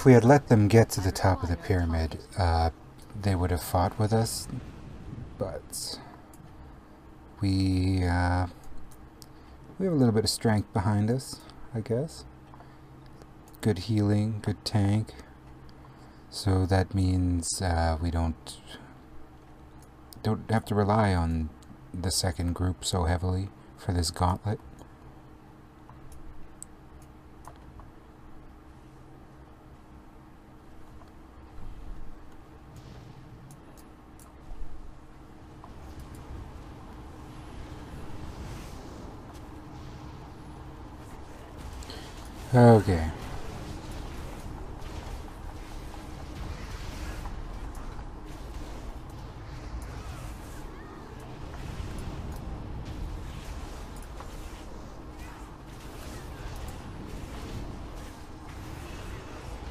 we had let them get to the top of the pyramid, they would have fought with us, but we have a little bit of strength behind us, I guess. Good healing, good tank. So that means we don't have to rely on the second group so heavily for this gauntlet. Okay.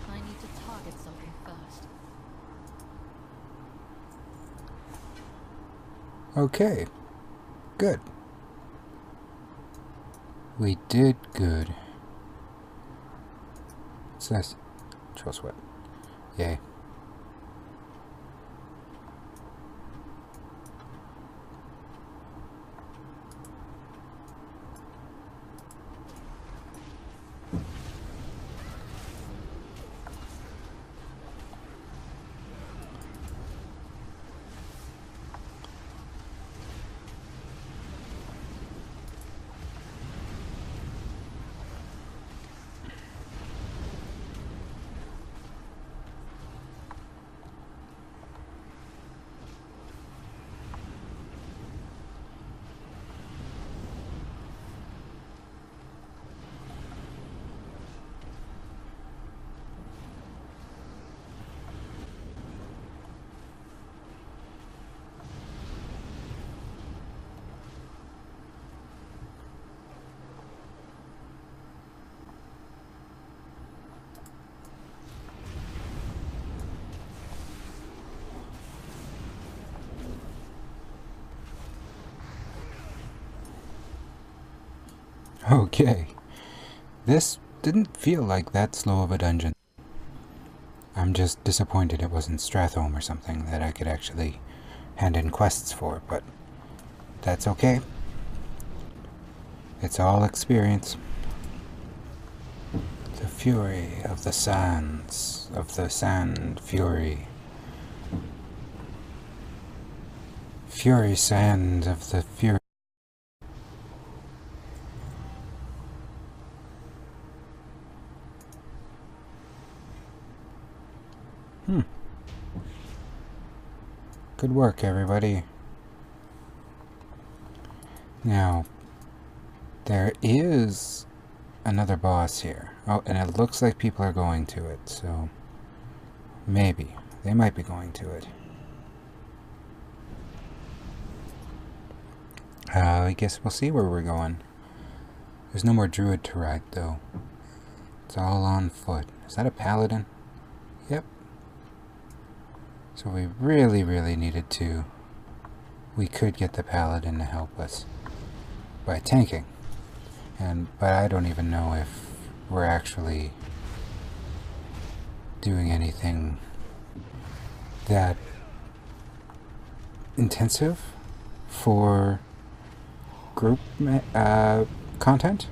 I need to target something first. Okay. Good. We did good. What's this? Chill sweat. Yay. Okay. This didn't feel like that slow of a dungeon. I'm just disappointed it wasn't Strathholm or something that I could actually hand in quests for, but that's okay. It's all experience. The fury of the sands, of the sand fury. Fury sand of the fury. Good work, everybody. Now, there is another boss here. Oh, and it looks like people are going to it, so maybe. They might be going to it. I guess we'll see where we're going. There's no more druid to ride, though. It's all on foot. Is that a paladin? Yep. So we really, really needed to. We could get the paladin to help us by tanking. But I don't even know if we're actually doing anything that intensive for group content.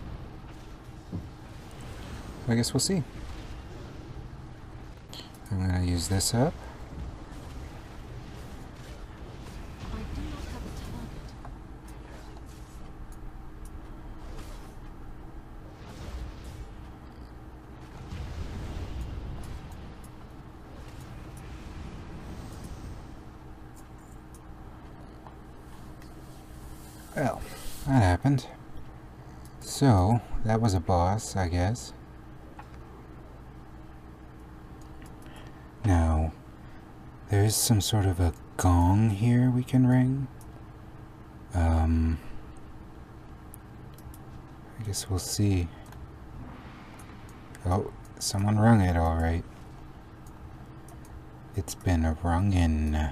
I guess we'll see. I'm gonna use this up. I do not have a target. Well, that happened. So, that was a boss, I guess. Now, there is some sort of a gong here we can ring. I guess we'll see. Oh, someone rung it, alright. It's been rung-in.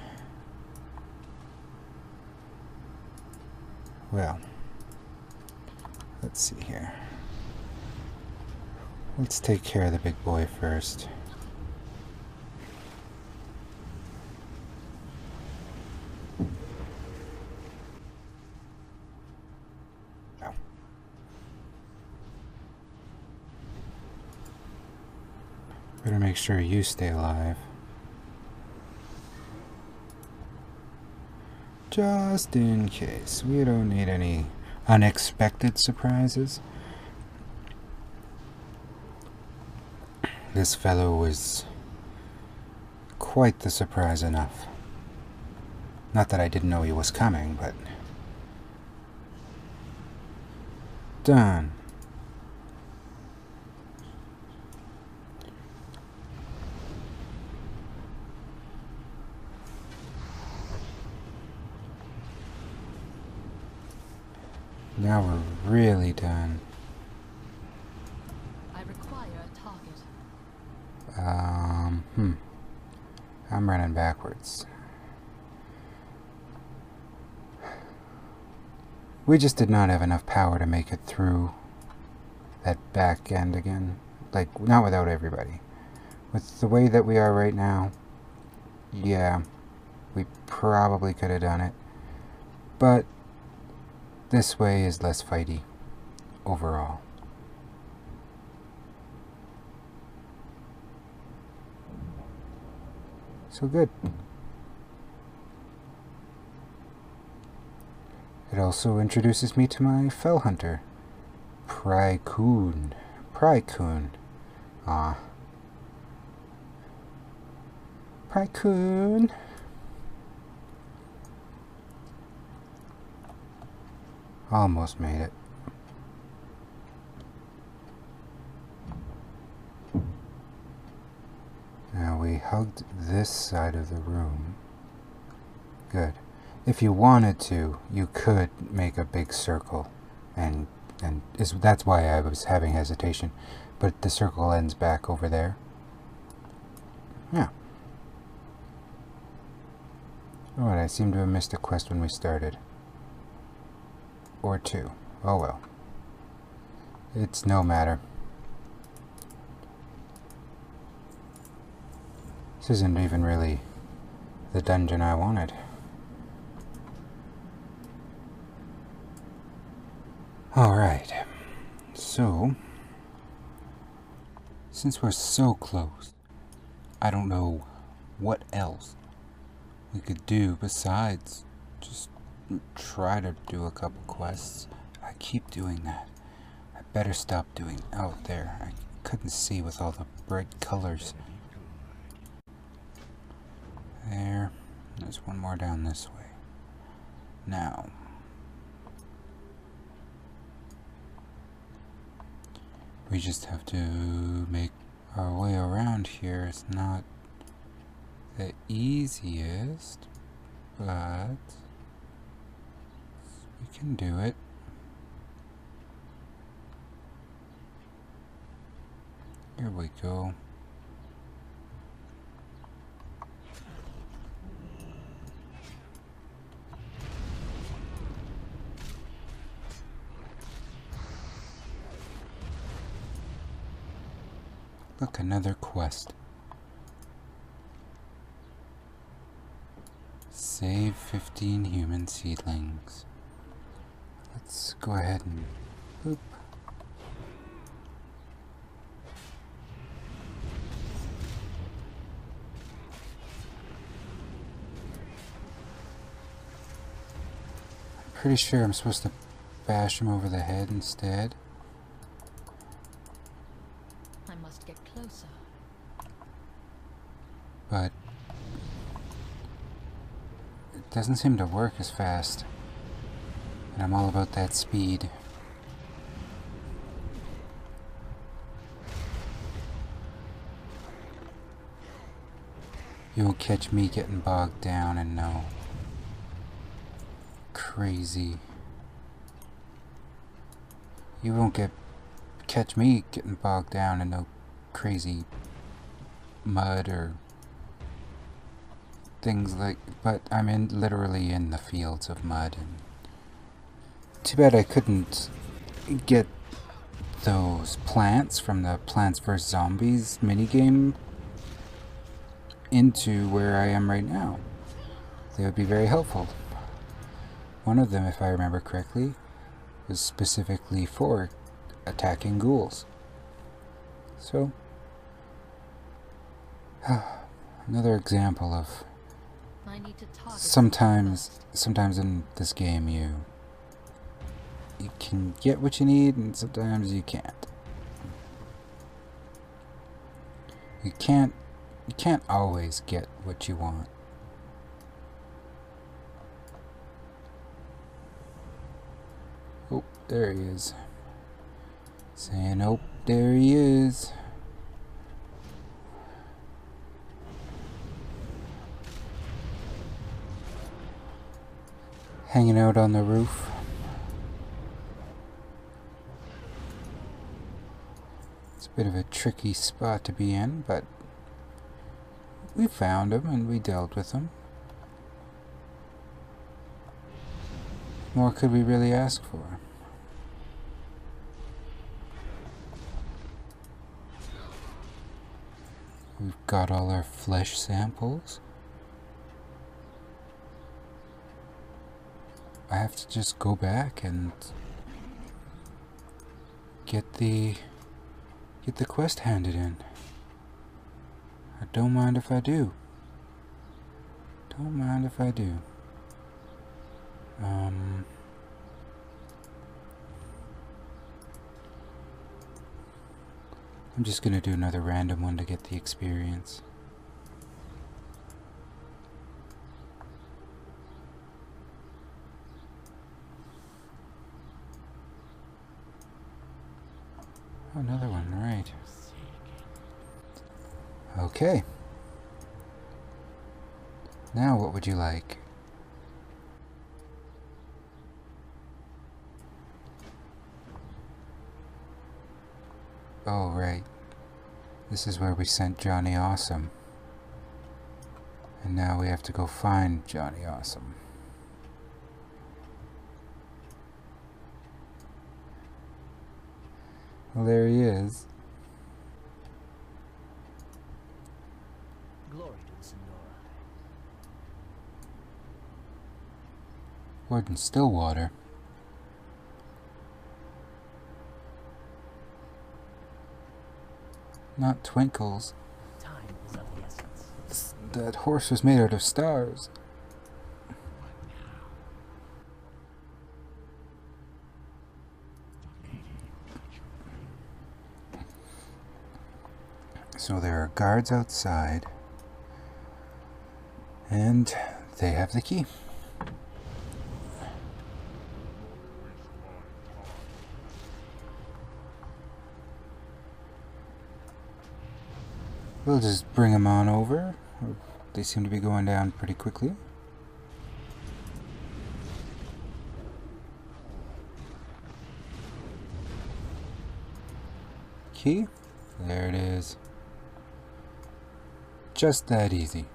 Well, let's see here. Let's take care of the big boy first. Better make sure you stay alive. Just in case. We don't need any unexpected surprises. This fellow was quite the surprise enough. Not that I didn't know he was coming, but... Done. Now we're really done. I require a target. I'm running backwards. We just did not have enough power to make it through that back end again. Like, not without everybody. With the way that we are right now, yeah, we probably could have done it. But this way is less fighty overall. So good. It also introduces me to my fell hunter, Prycoon. Ah. Prycoon. Almost made it. Now we hugged this side of the room. Good. If you wanted to, you could make a big circle, and that's why I was having hesitation. But the circle ends back over there. Yeah. Oh, and I seem to have missed a quest when we started. Or two. Oh well. It's no matter. This isn't even really the dungeon I wanted. Alright. So, since we're so close, I don't know what else we could do besides just try to do a couple quests. I keep doing that. I better stop doing out there. I couldn't see with all the bright colors. There. There's one more down this way. Now, we just have to make our way around here. It's not the easiest, but we can do it. Here we go. Look, another quest. Save 15 human seedlings. Let's go ahead and boop. I'm pretty sure I'm supposed to bash him over the head instead. I must get closer. But it doesn't seem to work as fast. And I'm all about that speed. You won't catch me getting bogged down in no crazy. You won't catch me getting bogged down in no crazy mud or things like. But I'm literally in the fields of mud, and too bad I couldn't get those plants from the Plants vs. Zombies minigame into where I am right now. They would be very helpful. One of them, if I remember correctly, was specifically for attacking ghouls. So, Another example of I need to target sometimes something in this game you can get what you need and sometimes you can't. You can't always get what you want. Oh, there he is. Saying, oh, there he is. Hanging out on the roof. It's a bit of a tricky spot to be in, but we found him and we dealt with him. What more could we really ask for? We've got all our flesh samples. I have to just go back and get the quest handed in. I don't mind if I do. Don't mind if I do. I'm just gonna do another random one to get the experience. Oh, another one, right. Okay. Now what would you like? Oh, right. This is where we sent Johnny Awesome. And now we have to go find Johnny Awesome. Well, there he is. Glory to the Sonora. Warden Stillwater. Not Twinkles. Time is of the essence. That horse was made out of stars. So there are guards outside, and they have the key. We'll just bring them on over. They seem to be going down pretty quickly. Key. There it is. Just that easy.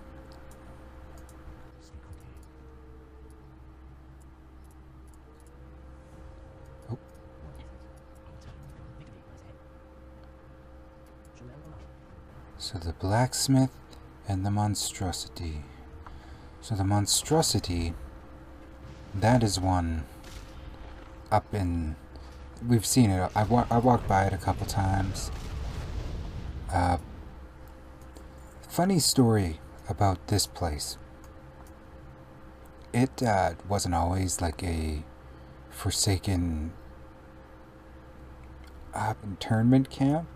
Oh. So the blacksmith and the monstrosity. So the monstrosity, that is one up in... We've seen it. I walked by it a couple times. Funny story about this place. It wasn't always like a forsaken internment camp.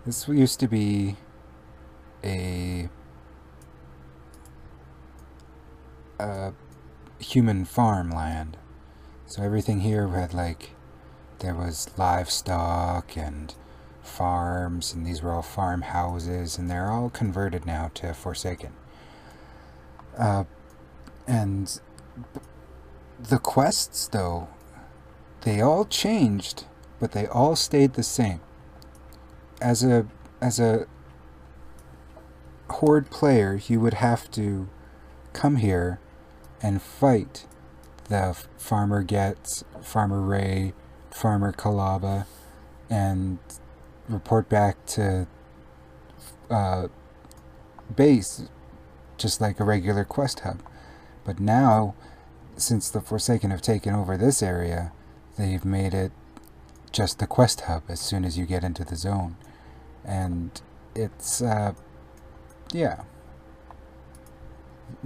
This used to be a human farmland. So everything here had there was livestock and farms, and these were all farmhouses, and they're all converted now to Forsaken. And the quests, though, they all changed, but they all stayed the same. As a Horde player, you would have to come here and fight the Farmer Getz, Farmer Ray, Farmer Kalaba, and report back to base just like a regular quest hub. But now, since the Forsaken have taken over this area, they've made it just the quest hub as soon as you get into the zone. And it's Yeah.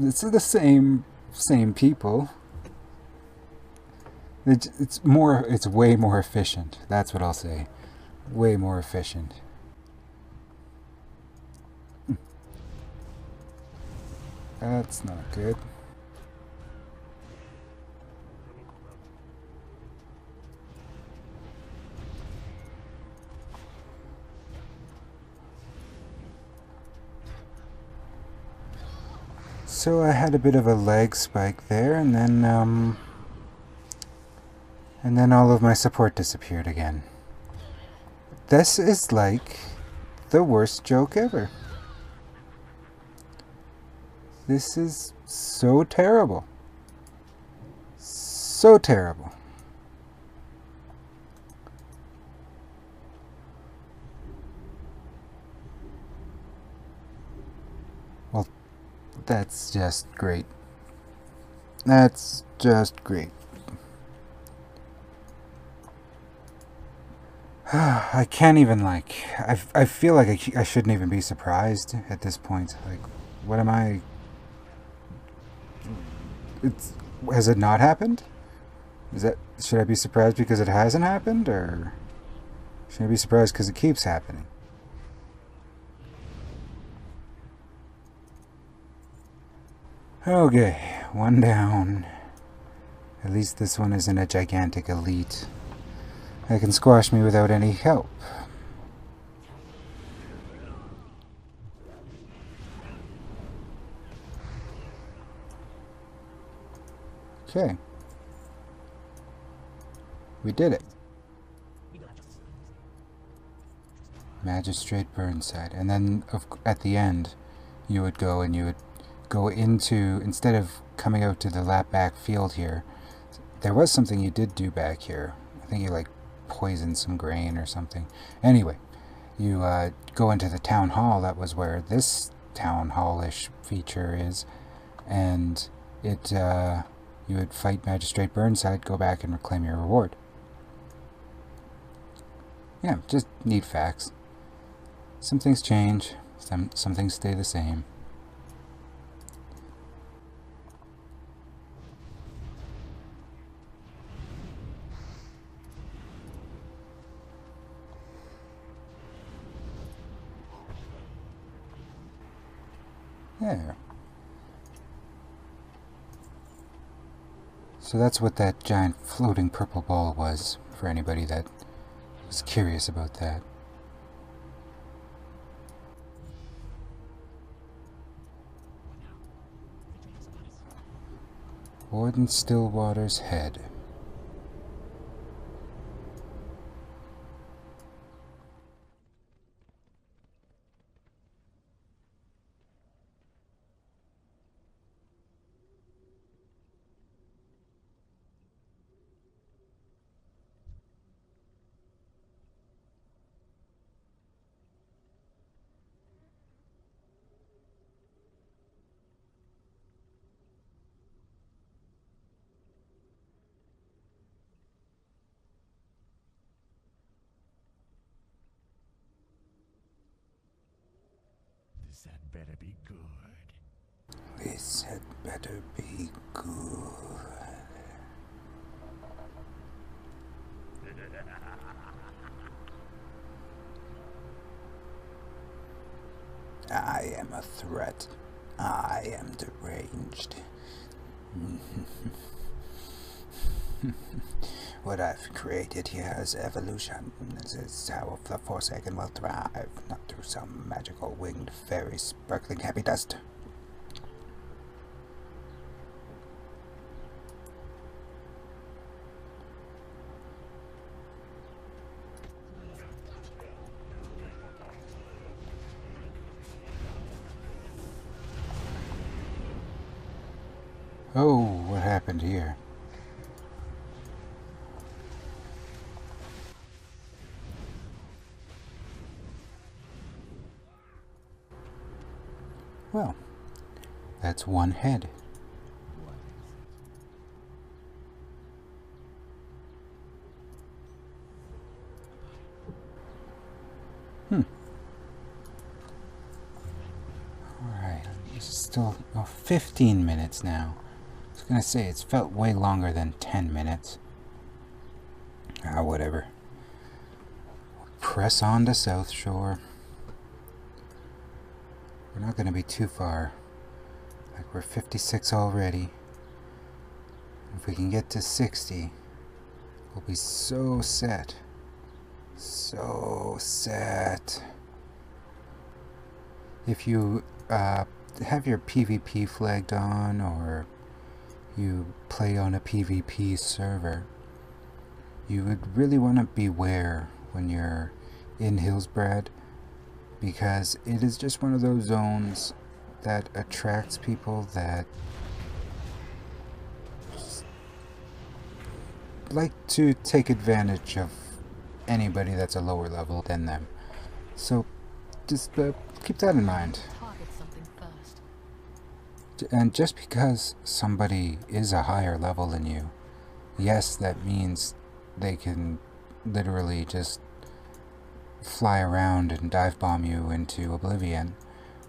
It's the same people. It's way more efficient. That's what I'll say. Way more efficient. That's not good. So I had a bit of a lag spike there, and then all of my support disappeared again. This is like the worst joke ever. This is so terrible. So terrible. Well, that's just great. That's just great. I can't even, like, I feel like I shouldn't even be surprised at this point. Like, what am I... Has it not happened? Should I be surprised because it hasn't happened, or should I be surprised because it keeps happening? Okay, one down. At least this one isn't a gigantic elite that can squash me without any help. Okay. We did it. Magistrate Burnside. And then at the end, you would go into, instead of coming out to the back field here, there was something you did do back here. I think you like poisoned some grain or something. Anyway, you go into the town hall. That was where this town hall-ish feature is, and you would fight Magistrate Burnside, go back and reclaim your reward. Yeah, just neat facts. Some things change, some things stay the same. There. So that's what that giant floating purple ball was, for anybody that was curious about that. Warden Stillwater's head. This had better be good. This had better be good. I am a threat. I am deranged. What I've created here is evolution. This is how the Forsaken will thrive, not through some magical winged fairy sparkling happy dust. Oh, what happened here? Well, that's one head. still 15 minutes now. I was gonna say it's felt way longer than 10 minutes. Ah, whatever. Press on to South Shore. We're not gonna be too far. Like, we're 56 already. If we can get to 60, we'll be so set. So set. If you have your PvP flagged on, or you play on a PvP server, you would really want to beware when you're in Hillsbrad, because it is just one of those zones that attracts people that like to take advantage of anybody that's a lower level than them. So just keep that in mind. Target something first. And just because somebody is a higher level than you, yes, that means they can literally just fly around and dive bomb you into oblivion,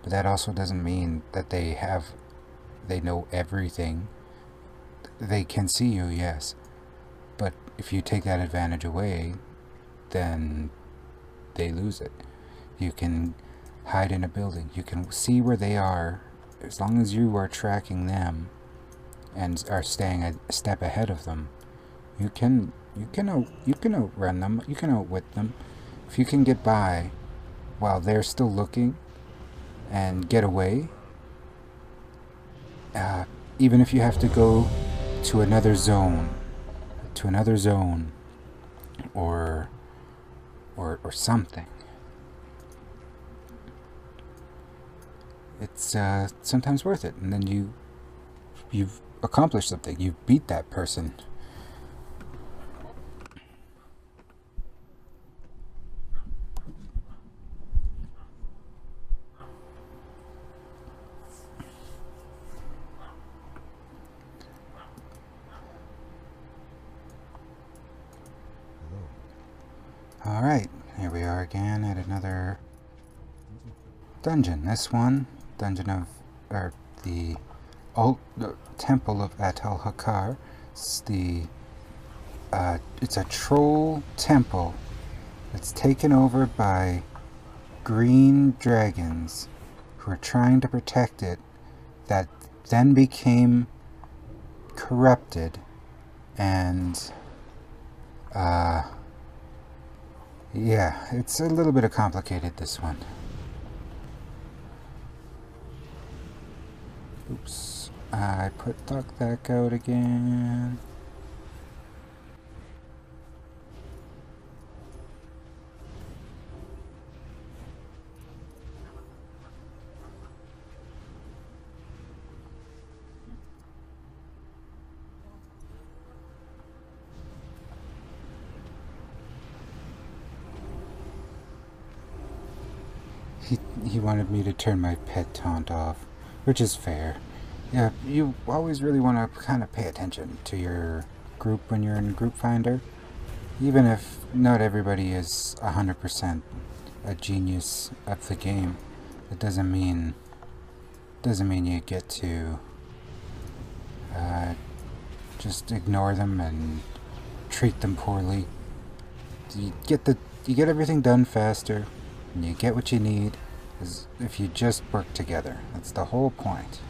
but that also doesn't mean that they know everything. They can see you, yes, but if you take that advantage away, then they lose it. You can hide in a building, you can see where they are, as long as you are tracking them and are staying a step ahead of them. You can outrun them, you can outwit them. If you can get by while they're still looking and get away, even if you have to go to another zone, or something, it's sometimes worth it, and then you've accomplished something. You've beat that person. Alright, here we are again at another dungeon. This one, the Temple of Atal Hakar. It's a troll temple that's taken over by green dragons who are trying to protect it, that then became corrupted, and yeah, it's a little bit complicated, this one. Oops, I put duck back out again. He wanted me to turn my pet taunt off, which is fair. Yeah, you always really want to kind of pay attention to your group when you're in Group Finder. Even if not everybody is 100% a genius of the game, it doesn't mean you get to just ignore them and treat them poorly. You get everything done faster, and you get what you need if you just work together. That's the whole point.